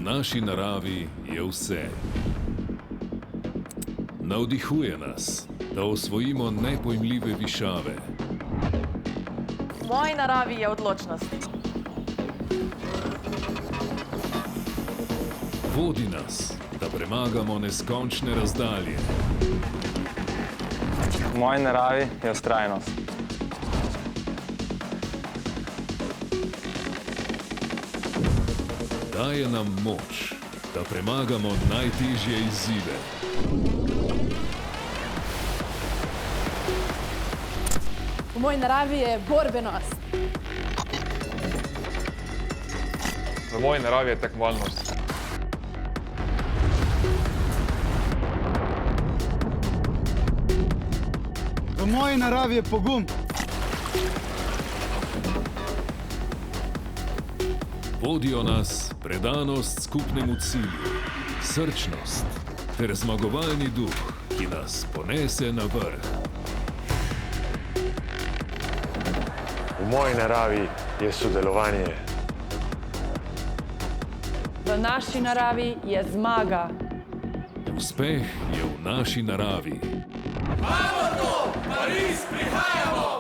naši naravi je vse. Navdihuje nas, da osvojimo nepojmljive višave. V moji naravi je odločnost. Vodi nas, da premagamo neskončne razdalje. V moji naravi je vztrajnost. Daje nam moč, da premagamo najtežje izzive. V moji naravi je borbenost. V moji naravi je tekmovalnost. V moji naravi je pogum. Vodijo nas predanost skupnemu cilju, srčnost ter zmagovalni duh, ki nas ponese na vrh. V moji naravi je sodelovanje. V naši naravi je zmaga. Uspeh je v naši naravi. Vamos, Pariz, prihajamo!